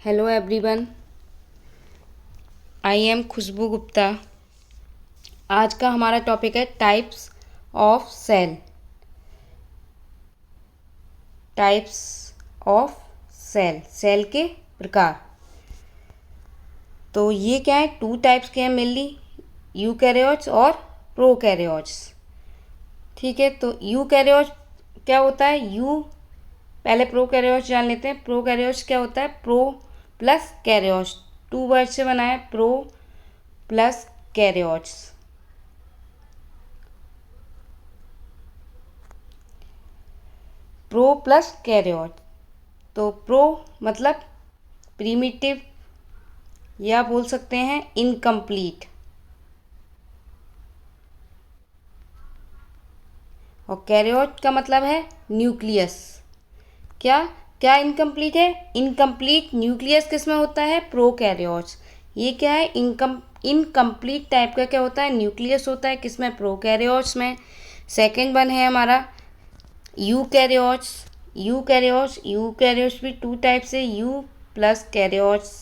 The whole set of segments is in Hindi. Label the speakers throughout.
Speaker 1: Hello everyone, I am Khushboo Gupta. आज का हमारा टॉपिक है types of cell. Types of cell, cell के प्रकार। तो ये क्या है, टू टाइप्स के हैं मेनली, यूकैरियोट्स और प्रोकैरियोट्स। ठीक है, तो यूकैरियोट्स क्या होता है, यू पहले प्रोकैरियोट्स जान लेते हैं। प्रोकैरियोट्स क्या होता है, pro plus karyotes, two word से बना है, pro plus karyotes. Pro plus karyote, तो प्रो मतलब प्रीमिटिव या बोल सकते हैं इनकम्प्लीट, और कैरियोट का मतलब है न्यूक्लियस। क्या क्या इनकम्प्लीट है, इनकम्प्लीट न्यूक्लियस किसमें होता है, प्रोकैरियोट्स। ये क्या है, इनकम्प्लीट टाइप का क्या होता है, न्यूक्लियस होता है किसमें, प्रोकैरियोट्स में। सेकेंड वन है हमारा यूकैरियोट्स। यूकैरियोट्स भी टू टाइप से, यू प्लस कैरियोट्स।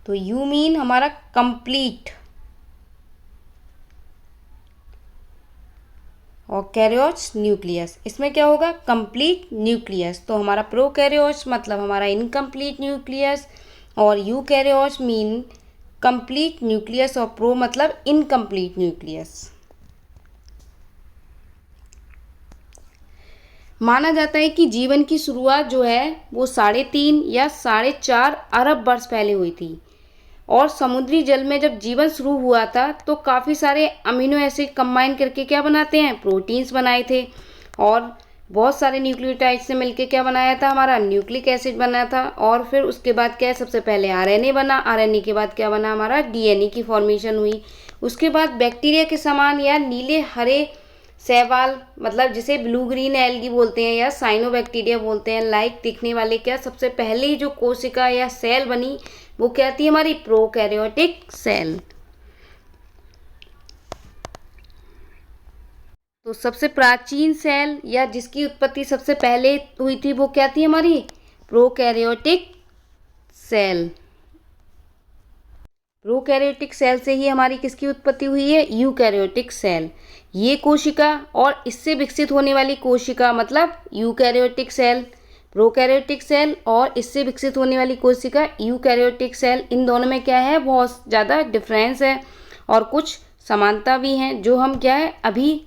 Speaker 1: तो यू मीन हमारा कंप्लीट, और कैरियोट्स न्यूक्लियस, इसमें क्या होगा, कंप्लीट न्यूक्लियस। तो हमारा प्रोकैरियोट्स मतलब हमारा इनकम्प्लीट न्यूक्लियस, और यूकैरियोट्स मीन कंप्लीट न्यूक्लियस, और प्रो मतलब इनकम्प्लीट न्यूक्लियस। माना जाता है कि जीवन की शुरुआत जो है वो 3.5 या 4.5 अरब वर्ष पहले हुई थी, और समुद्री जल में जब जीवन शुरू हुआ था तो काफ़ी सारे अमीनो एसिड कंबाइन करके क्या बनाते हैं, प्रोटीन्स बनाए थे, और बहुत सारे न्यूक्लियोटाइड से मिलके क्या बनाया था, हमारा न्यूक्लिक एसिड बना था। और फिर उसके बाद क्या है, सबसे पहले आरएनए बना, आरएनए के बाद क्या बना, हमारा डीएनए की फॉर्मेशन हुई। उसके बाद बैक्टीरिया के समान या नीले हरे शैवाल, मतलब जिसे ब्लू ग्रीन एल्गी बोलते हैं या साइनोबैक्टीरिया बोलते हैं, लाइक दिखने वाले, क्या सबसे पहले जो कोशिका या सेल बनी वो क्या थी, हमारी प्रोकैरियोटिक सेल। तो सबसे प्राचीन सेल या जिसकी उत्पत्ति सबसे पहले हुई थी वो क्या थी, हमारी प्रोकैरियोटिक सेल। प्रोकैरियोटिक सेल से ही हमारी किसकी उत्पत्ति हुई है, यूकैरियोटिक सेल। ये कोशिका और इससे विकसित होने वाली कोशिका मतलब यूकैरियोटिक सेल, प्रोकैरियोटिक सेल, और इससे विकसित होने वाली कोशिका यूकैरियोटिक सेल। इन दोनों में क्या है, बहुत ज़्यादा डिफरेंस है और कुछ समानता भी हैं, जो हम क्या है अभी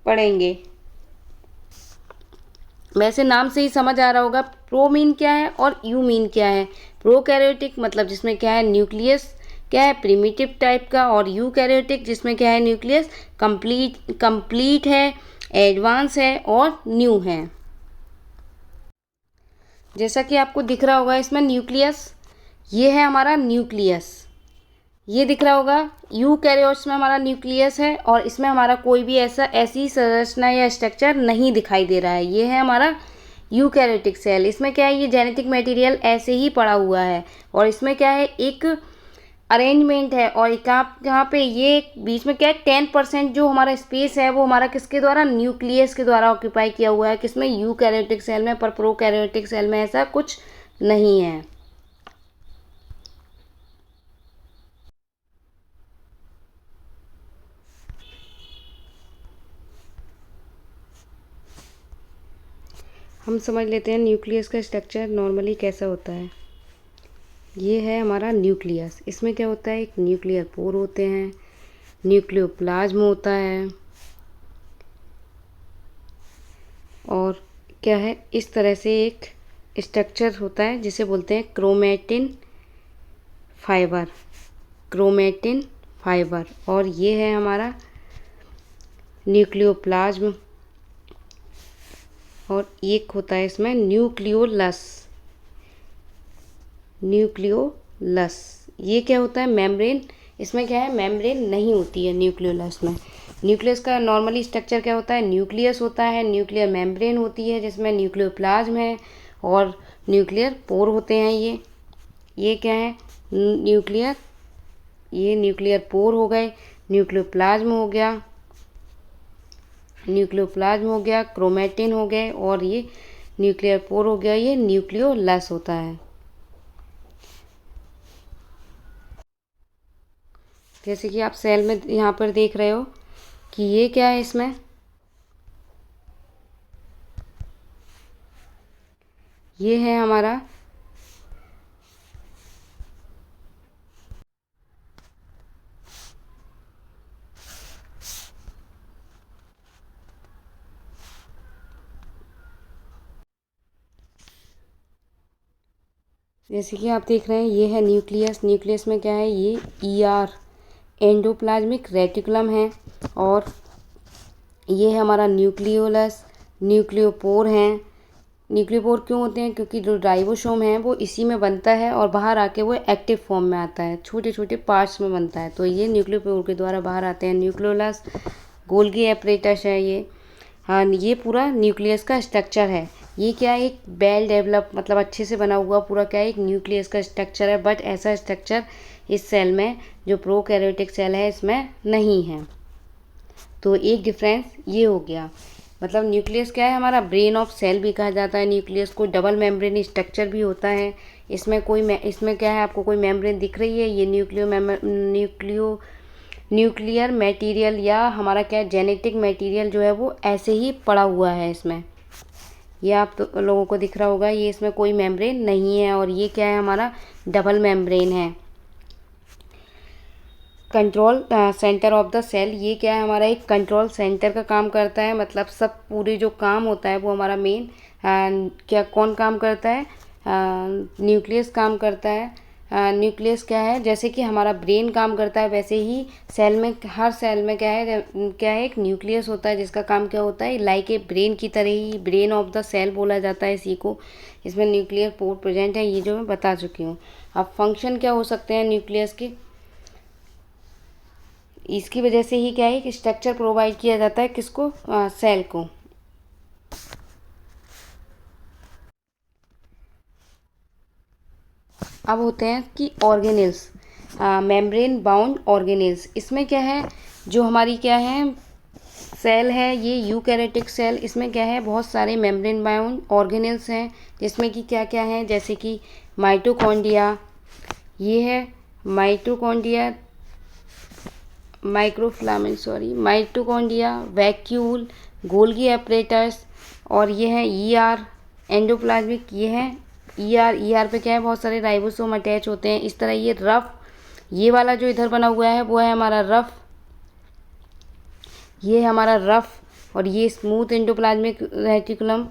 Speaker 1: पढ़ेंगे। वैसे नाम से ही समझ आ रहा होगा प्रो मीन क्या है और यू मीन क्या है। प्रोकैरियोटिक मतलब जिसमें क्या है, न्यूक्लियस क्या है, प्रिमिटिव टाइप का, और यूकैरियोटिक जिसमें क्या है, न्यूक्लियस कंप्लीट है, एडवांस है और न्यू है। जैसा कि आपको दिख रहा होगा इसमें न्यूक्लियस, ये है हमारा न्यूक्लियस, ये दिख रहा होगा। यूकैरियोट्स में हमारा न्यूक्लियस है और इसमें हमारा कोई भी ऐसी संरचना या स्ट्रक्चर नहीं दिखाई दे रहा है। ये है हमारा यूकैरियोटिक सेल। इसमें क्या है, ये जेनेटिक मटेरियल ऐसे ही पड़ा हुआ है, और इसमें क्या है, एक अरेंजमेंट है, और यहाँ पे ये बीच में क्या है, 10% जो हमारा स्पेस है वो हमारा किसके द्वारा, न्यूक्लियस के द्वारा ऑक्यूपाई किया हुआ है, किसमें, यूकैरियोटिक सेल में। पर प्रोकैरियोटिक सेल में ऐसा कुछ नहीं है। हम समझ लेते हैं न्यूक्लियस का स्ट्रक्चर नॉर्मली कैसा होता है। ये है हमारा न्यूक्लियस, इसमें क्या होता है, एक न्यूक्लियर पोर होते हैं, न्यूक्लियोप्लाज्म होता है, और क्या है, इस तरह से एक स्ट्रक्चर होता है जिसे बोलते हैं क्रोमेटिन फाइबर। क्रोमेटिन फाइबर, और ये है हमारा न्यूक्लियोप्लाज्म, और एक होता है इसमें न्यूक्लियोलस। ये क्या होता है, मेम्ब्रेन। इसमें क्या है, मेम्ब्रेन नहीं होती है न्यूक्लियोलस में। न्यूक्लियस का नॉर्मली स्ट्रक्चर क्या होता है, न्यूक्लियस होता है, न्यूक्लियर मेम्ब्रेन होती है जिसमें न्यूक्लियोप्लाज्म है, और न्यूक्लियर पोर होते हैं। ये क्या है, न्यूक्लियर पोर हो गए। न्यूक्लियोप्लाज्म हो गया, क्रोमेटिन हो गए, और ये न्यूक्लियर पोर हो गया, ये न्यूक्लियोलस होता है। जैसे कि आप सेल में यहाँ पर देख रहे हो कि ये क्या है, इसमें ये है हमारा जैसे कि आप देख रहे हैं ये है न्यूक्लियस। न्यूक्लियस में क्या है, ये ईआर एंडोप्लाज्मिक रेटिकुलम है, और ये है हमारा न्यूक्लियोलस। न्यूक्लियोपोर हैं। न्यूक्लियोपोर क्यों होते हैं, क्योंकि जो राइबोसोम है वो इसी में बनता है और बाहर आके वो एक्टिव फॉर्म में आता है, छोटे छोटे पार्ट्स में बनता है, तो ये न्यूक्लियोपोर के द्वारा बाहर आते हैं। न्यूक्लियोलस गोल्गी एपरेटस है ये। हाँ, ये पूरा न्यूक्लियस का स्ट्रक्चर है। ये क्या है, एक वेल डेवलप मतलब अच्छे से बना हुआ पूरा क्या है, एक न्यूक्लियस का स्ट्रक्चर है। बट ऐसा स्ट्रक्चर इस सेल में, जो प्रोकैरियोटिक सेल है, इसमें नहीं है। तो एक डिफरेंस ये हो गया। मतलब न्यूक्लियस क्या है, हमारा ब्रेन ऑफ सेल भी कहा जाता है न्यूक्लियस को। डबल मेम्ब्रेन स्ट्रक्चर भी होता है। इसमें इसमें क्या है, आपको कोई मेम्ब्रेन दिख रही है, ये न्यूक्लियर मटेरियल या हमारा क्या है, जेनेटिक मटेरियल जो है वो ऐसे ही पड़ा हुआ है इसमें। ये आप तो लोगों को दिख रहा होगा, ये इसमें कोई मेम्ब्रेन नहीं है। और ये क्या है, हमारा डबल मेम्ब्रेन है। Control centre of the cell, ये क्या है, हमारा एक कंट्रोल सेंटर का काम करता है। मतलब सब पूरे जो काम होता है वो हमारा मेन क्या कौन काम करता है, न्यूक्लियस काम करता है। न्यूक्लियस क्या है, जैसे कि हमारा ब्रेन काम करता है, वैसे ही सेल में, हर सेल में क्या है एक न्यूक्लियस होता है, जिसका काम क्या होता है, लाइक ए ब्रेन की तरह ही, ब्रेन ऑफ द सेल बोला जाता है इसी को। इसमें न्यूक्लियर पोर प्रेजेंट है, ये जो मैं बता चुकी हूँ। अब फंक्शन क्या हो सकते हैं न्यूक्लियस के, इसकी वजह से ही क्या है कि स्ट्रक्चर प्रोवाइड किया जाता है किसको, सेल को। अब होते हैं कि ऑर्गेनेल्स, मेम्ब्रेन बाउंड ऑर्गेनेल्स। इसमें क्या है, जो हमारी क्या है सेल है, ये यूकैरियोटिक सेल, इसमें क्या है, बहुत सारे मेम्ब्रेन बाउंड ऑर्गेनेल्स हैं, जिसमें कि क्या क्या है, जैसे कि माइटोकॉन्ड्रिया, ये है mitochondria, mitochondria, vacuole, Golgi apparatus, और ये है ईआर एंडोप्लाज्मिक, ये है ईआर पे क्या है, बहुत सारे राइबोसोम अटैच होते हैं। इस तरह ये रफ, ये वाला जो इधर बना हुआ है वो है हमारा रफ, ये है हमारा रफ, और ये स्मूथ एंडोप्लाज्मिक रेटिकुलम।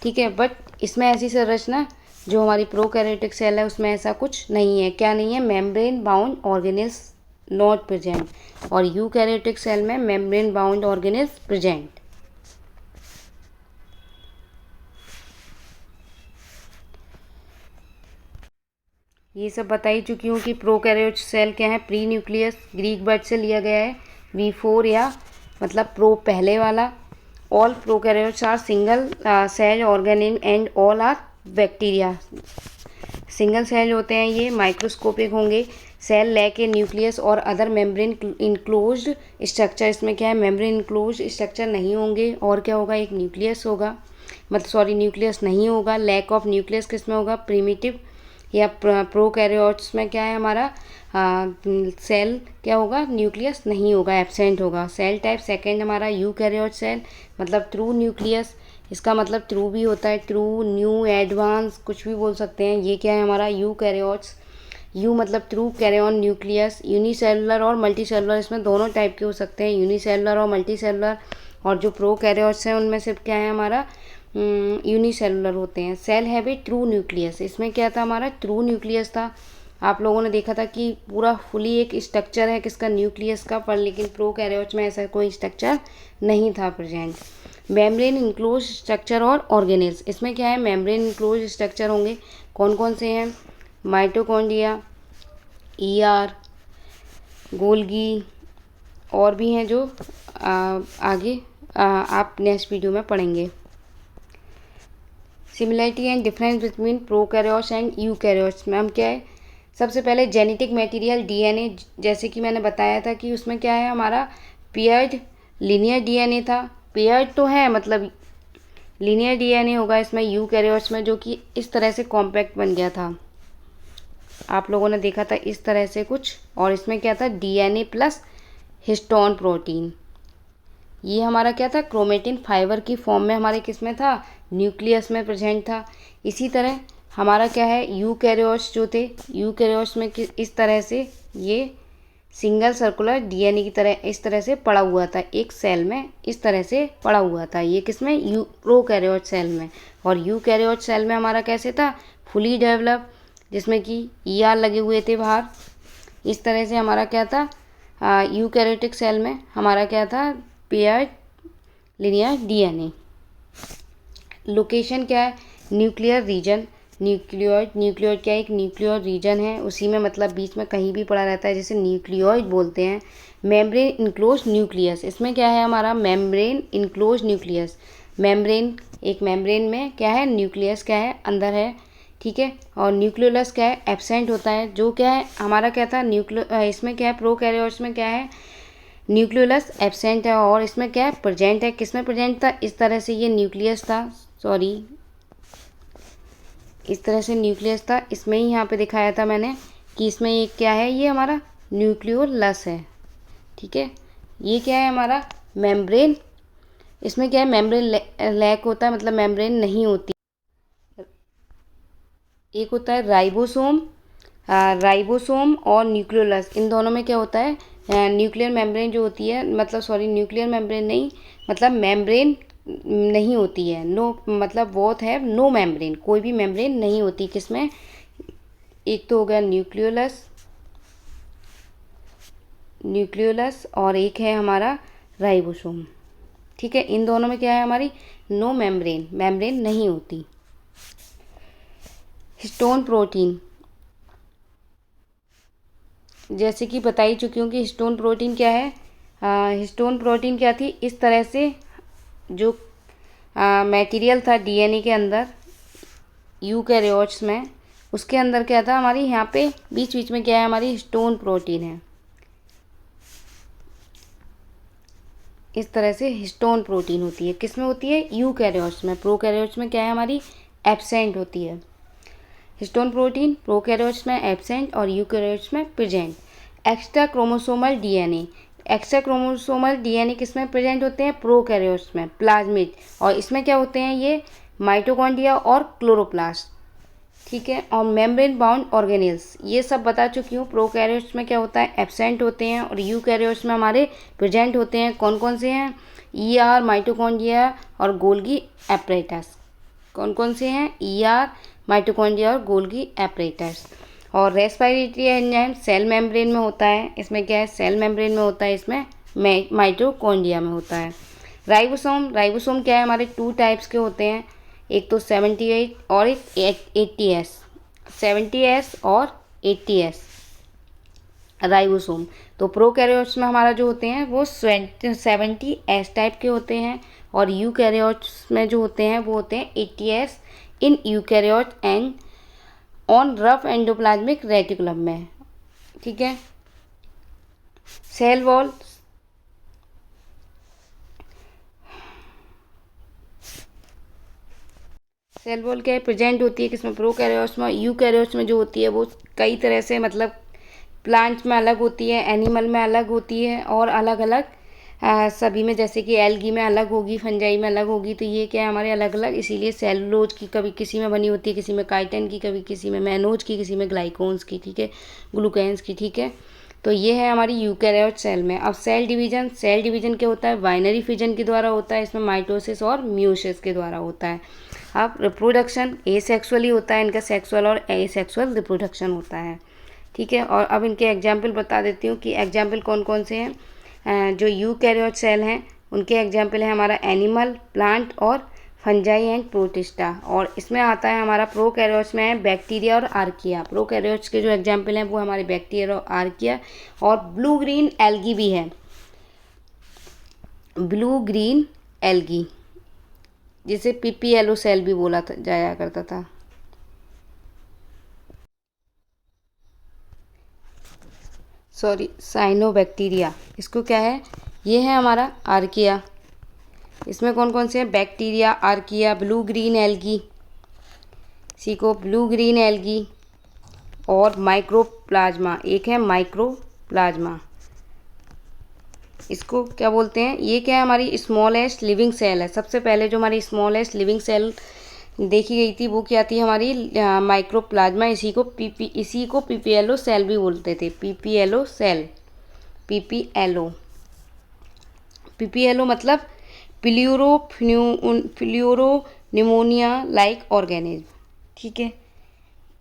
Speaker 1: ठीक है, बट इसमें ऐसी संरचना जो हमारी प्रोकैरियोटिक सेल है उसमें ऐसा कुछ नहीं है। क्या नहीं है, membrane bound organelles not present, और यूकैरियोटिक सेल में मेम्ब्रेन बाउंड ऑर्गेनेल्स प्रेजेंट। ये सब बता ही चुकी हूँ कि प्रोकैरियोट सेल क्या है, प्री न्यूक्लियस, ग्रीक वर्ड से लिया गया है, V4 या मतलब प्रो पहले वाला। All prokaryotes are single cell organism and all are bacteria. Single cell होते हैं, ये माइक्रोस्कोपिक होंगे। सेल लैक ए न्यूक्लियस और अदर मेम्ब्रेन इनक्लोज्ड स्ट्रक्चर, इसमें क्या है, मेम्ब्रेन इनक्लोज्ड स्ट्रक्चर नहीं होंगे, और क्या होगा, एक न्यूक्लियस होगा, मतलब सॉरी न्यूक्लियस नहीं होगा। लैक ऑफ न्यूक्लियस किस में होगा, प्रिमिटिव या प्रोकैरियोट्स में क्या है हमारा, सेल क्या होगा, न्यूक्लियस नहीं होगा, एब्सेंट होगा। सेल टाइप सेकंड हमारा यूकैरियोट सेल, मतलब थ्रू न्यूक्लियस, इसका मतलब थ्रू भी होता है, थ्रू, न्यू, एडवांस, कुछ भी बोल सकते हैं। ये क्या है हमारा यूकैरियोट्स, यू मतलब थ्रू कैरियन न्यूक्लियस। यूनिसेलुलर और मल्टीसेलुलर, इसमें दोनों टाइप के हो सकते हैं, यूनिसेलुलर और मल्टीसेलुलर। और जो प्रोकैरियोट्स हैं उनमें सिर्फ क्या है हमारा, यूनिसेलुलर होते हैं। Cell have a true nucleus, इसमें क्या था हमारा, ट्रू न्यूक्लियस था। आप लोगों ने देखा था कि पूरा फुली एक स्ट्रक्चर है किसका, न्यूक्लियस का, पर लेकिन प्रोकैरियोट्स में ऐसा कोई स्ट्रक्चर नहीं था प्रेजेंट। मेम्ब्रेन इनक्लोज स्ट्रक्चर और ऑर्गेनेल्स, इसमें क्या है, मेम्ब्रेन इनक्लोज स्ट्रक्चर होंगे, कौन कौन से हैं, माइटोकॉन्ड्रिया, ईआर, गोल्गी, और भी हैं जो आगे आप नेक्स्ट वीडियो में पढ़ेंगे। Similarity and difference between prokaryotes and eukaryotes में हम क्या है, सबसे पहले जेनेटिक मटेरियल डीएनए, जैसे कि मैंने बताया था कि उसमें क्या है, हमारा पेयर्ड लीनियर डीएनए था। पेयर्ड तो है, मतलब लीनियर डीएनए होगा इसमें यूकैरियोट्स में, जो कि इस तरह से कॉम्पैक्ट बन गया था, आप लोगों ने देखा था इस तरह से कुछ। और इसमें क्या था, डीएनए प्लस हिस्टोन प्रोटीन। ये हमारा क्या था, क्रोमेटिन फाइबर की फॉर्म में हमारे किस में था, न्यूक्लियस में प्रेजेंट था। इसी तरह हमारा क्या है, यूकैरियोट्स जो थे, यूकैरियोट्स में इस तरह से ये सिंगल सर्कुलर डीएनए की तरह इस तरह से पड़ा हुआ था, एक सेल में इस तरह से पड़ा हुआ था। ये किसमें, प्रोकैरियोट सेल में। और यूकैरियोट सेल में हमारा कैसे था, फुली डेवलप, जिसमें कि ईआर लगे हुए थे बाहर। इस तरह से हमारा क्या था, यूकैरियोटिक सेल में हमारा क्या था, पेयर्ड लिनियर डीएनए। लोकेशन क्या है, न्यूक्लियर रीजन। न्यूक्लियोइड क्या है, एक न्यूक्लियर रीजन है, उसी में मतलब बीच में कहीं भी पड़ा रहता है, जैसे न्यूक्लियोइड बोलते हैं। मेम्ब्रेन इनक्लोज न्यूक्लियस, इसमें क्या है हमारा, मेम्ब्रेन इनक्लोज न्यूक्लियस। मेम्ब्रेन, एक मेम्ब्रेन में क्या है, न्यूक्लियस क्या है, अंदर है, ठीक है। और न्यूक्लियोलस क्या है, एब्सेंट होता है, जो क्या है हमारा क्या था, इसमें क्या है, प्रोकैरियोट्स में क्या है, न्यूक्लियोलस एब्सेंट है। और इसमें क्या है, प्रेजेंट है। किसमें प्रेजेंट था, इस तरह से ये न्यूक्लियस था, सॉरी इस तरह से न्यूक्लियस था, इसमें ही यहाँ पे दिखाया था मैंने कि इसमें ये क्या है, ये हमारा न्यूक्लियोलस है, ठीक है। ये क्या है हमारा मेम्ब्रेन, इसमें क्या है, मेम्ब्रेन लैक होता है, मतलब मेम्ब्रेन नहीं होती। एक होता है राइबोसोम, राइबोसोम और न्यूक्लियोलस, इन दोनों में क्या होता है, न्यूक्लियर मेम्ब्रेन जो होती है, मतलब सॉरी न्यूक्लियर मेम्ब्रेन नहीं, मतलब मेम्ब्रेन नहीं होती है, नो मतलब बोथ है, नो मेम्ब्रेन, कोई भी मेम्ब्रेन नहीं होती किसमें। एक तो हो गया न्यूक्लियोलस और एक है हमारा राइबोसोम, ठीक है। इन दोनों में क्या है, हमारी नो मेम्ब्रेन, मेम्ब्रेन नहीं होती। हिस्टोन प्रोटीन, जैसे कि बता ही चुकी हूँ कि हिस्टोन प्रोटीन क्या है। हिस्टोन प्रोटीन क्या थी, इस तरह से जो मटेरियल था डीएनए के अंदर यूकैरियोट्स में, उसके अंदर क्या था हमारी, यहाँ पे बीच बीच में क्या है, हमारी हिस्टोन प्रोटीन है। इस तरह से हिस्टोन प्रोटीन होती है, किस में होती है, यूकैरियोट्स में। प्रोकैरियोट्स में क्या है हमारी, एब्सेंट होती है। हिस्टोन प्रोटीन प्रोकैरियोट्स में एब्सेंट और यूकैरियोट्स में present. Extra chromosomal DNA, extra chromosomal DNA किस में प्रेजेंट होते हैं, प्रोकैरियोट्स में, प्लाज्मिड। और इसमें क्या होते हैं, ये माइटोकॉन्ड्रिया और क्लोरोप्लास्ट, ठीक है। और मेम्ब्रेन बाउंड ऑर्गेनेल्स, ये सब बता चुकी हूँ। प्रोकैरियोट्स में क्या होता है, एब्सेंट होते हैं, और यूकैरियोट्स में हमारे प्रेजेंट होते हैं। कौन कौन से हैं, ईआर, माइटोकॉन्ड्रिया और गोल्गी एपरेटस। कौन कौन से हैं, ईआर, माइटोकॉन्ड्रिया और गोल्गी एपरेटस। और रेस्पिरेटरी एंजाइम सेल मेम्ब्रेन में होता है, इसमें क्या है, सेल मेम्ब्रेन में होता है, इसमें माइटोकॉन्ड्रिया में होता है। राइबोसोम, राइबोसोम क्या है, हमारे 2 टाइप्स के होते हैं, एक तो 78 और एक 80S, 70S और 80S राइबोसोम। तो प्रोकैरियोट्स में हमारा जो होते हैं वो 70S टाइप के होते हैं, और यूकैरियोट्स में जो होते हैं वो होते हैं 80S in eukaryote and on rough endoplasmic reticulum में, ठीक है। सेल वॉल, सेल वॉल क्या है, प्रेजेंट होती है किसमें, प्रोकैरियोट्स में। यूकैरियोट्स में जो होती है वो कई तरह से, मतलब प्लांट्स में अलग होती है, एनिमल में अलग होती है, और अलग अलग सभी में, जैसे कि एल्गी में अलग होगी, फंजाई में अलग होगी। तो ये क्या है हमारे अलग अलग, इसीलिए सेलुलोज की कभी किसी में बनी होती है, किसी में काइटिन की, कभी किसी में मैनोज की, किसी में ग्लाइकोन्स की, ठीक है, ग्लूकेन्स की, ठीक है। तो ये है हमारी यूकैरियोट सेल में। अब सेल डिवीजन, सेल डिवीजन क्या होता है, बाइनरी फिजन के द्वारा होता है, इसमें माइटोसिस और म्यूसिस के द्वारा होता है। अब रिप्रोडक्शन एसेक्सुअली होता है, इनका सेक्सुअल और एसेक्सुअल रिप्रोडक्शन होता है, ठीक है। और अब इनके एग्जाम्पल बता देती हूँ कि एग्जाम्पल कौन कौन से हैं। जो यूकैरियोट सेल हैं उनके एग्जाम्पल है हमारा एनिमल, प्लांट और फंजाई एंड प्रोटिस्टा। और इसमें आता है हमारा प्रोकैरियोट्स में है बैक्टीरिया और आर्किया। प्रोकैरियोट्स के जो एग्जाम्पल हैं वो हमारे बैक्टीरिया और आर्किया। और ब्लू ग्रीन एल्गी भी है, ब्लू ग्रीन एल्गी, जिसे पीपीएलओ सेल भी बोला जाया करता था। साइनोबैक्टीरिया। इसको क्या है, ये है हमारा आर्किया। इसमें कौन कौन से हैं, bacteria, archaea, blue green algae, इसी को ब्लू ग्रीन एल्गी, और माइक्रोप्लाज्मा। एक है माइक्रोप्लाज्मा, इसको क्या बोलते हैं, ये क्या है, हमारी स्मॉलेस्ट लिविंग सेल है। सबसे पहले जो हमारी स्मॉलेस्ट लिविंग सेल देखी गई थी वो क्या थी, हमारी माइक्रोप्लाज्मा। इसी को पीपीएलओ सेल भी बोलते थे, पीपीएलओ सेल। पीपीएलओ मतलब प्ल्यूरो निमोनिया लाइक ऑर्गेनिज्म। ठीक है,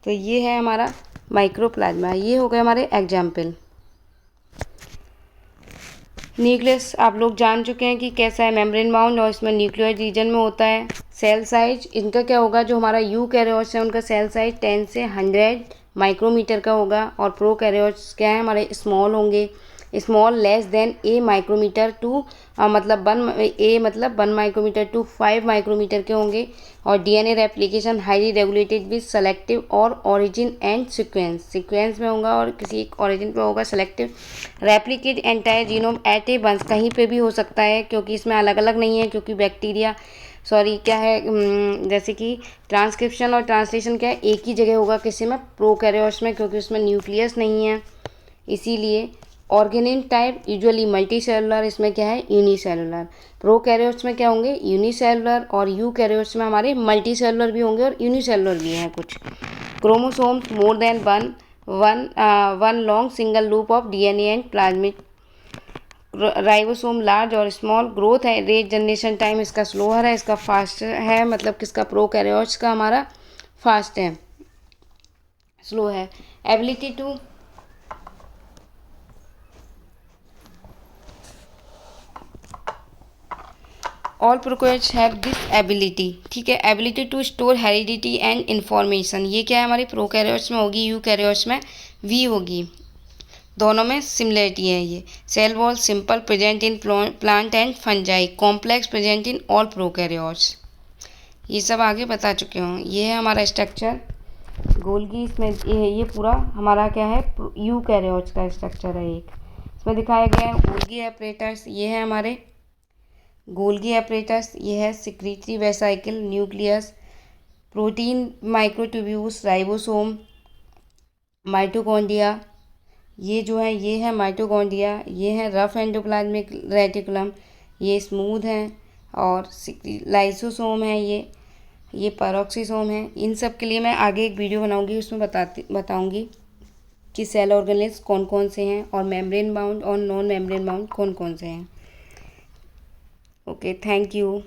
Speaker 1: तो ये है हमारा माइक्रोप्लाज्मा। ये हो गए हमारे एग्जाम्पल। न्यूक्लियस आप लोग जान चुके हैं कि कैसा है, मेम्ब्रेन बाउंड, और इसमें न्यूक्लियोइड रीजन में होता है। सेल साइज इनका क्या होगा, जो हमारा यूकैरियोट्स है उनका सेल साइज 10 से 100 माइक्रोमीटर का होगा, और प्रोकैरियोट्स क्या है, हमारे स्मॉल होंगे, small less than a micrometer to मतलब 1 माइक्रोमीटर टू 5 माइक्रोमीटर के होंगे। और DNA replication highly regulated with selective और ओरिजिन एंड सीक्वेंस में होगा, और किसी एक ओरिजिन पे होगा selective. Replicate entire genome at a once, कहीं पे भी हो सकता है क्योंकि इसमें अलग अलग नहीं है, क्योंकि बैक्टीरिया क्या है, जैसे कि ट्रांसक्रिप्शन और ट्रांसलेशन क्या है, एक ही जगह होगा किसी में, प्रोकैरियोट्स में, क्योंकि उसमें न्यूक्लियस नहीं है इसीलिए। ऑर्गेनिन टाइप यूजुअली मल्टी सेलुलर, इसमें क्या है, यूनिसेलुलर। प्रोकैरियोट्स में क्या होंगे, यूनिसेलुलर, और यूकैरियोट्स में हमारे मल्टी सेलुलर भी होंगे और यूनिसेलुलर भी हैं कुछ। Chromosomes more than one long single loop of DNA and plasmid. Ribosome large और स्मॉल। ग्रोथ है रेट, जनरेशन टाइम इसका स्लोअर है, इसका फास्ट है, मतलब किसका, प्रोकैरियोट्स का हमारा फास्ट है, स्लो है। Ability to all prokaryotes have this ability. ठीक है, ability to store heredity and information. ये क्या है, हमारी प्रोकैरियोट्स में होगी, यूकैरियोट्स में वी होगी, दोनों में सिमिलरिटी है। ये cell wall simple, present in plant and fungi, complex present in all prokaryotes. ये सब आगे बता चुके हूँ। ये है हमारा स्ट्रक्चर गोल्गी, इसमें ये पूरा हमारा क्या है, यूकैरियोट्स का स्ट्रक्चर है। एक इसमें दिखाया गया है गोल्गी एपरेटस, ये है हमारे गोल्गी एपरेटस, ये है secretory vesicle, nucleus, protein microtubules, ribosome, mitochondria. ये जो है, ये है माइटोकॉन्ड्रिया, ये है रफ एंडोप्लाज्मिक रेटिकुलम, ये स्मूथ हैं, और लाइसोसोम है, ये पैरोक्सिसोम है। इन सब के लिए मैं आगे एक वीडियो बनाऊंगी, उसमें बताऊंगी कि सेल ऑर्गेनेल्स कौन कौन से हैं, और मेम्ब्रेन बाउंड और नॉन मेम्ब्रेन बाउंड कौन कौन से हैं। Okay, thank you.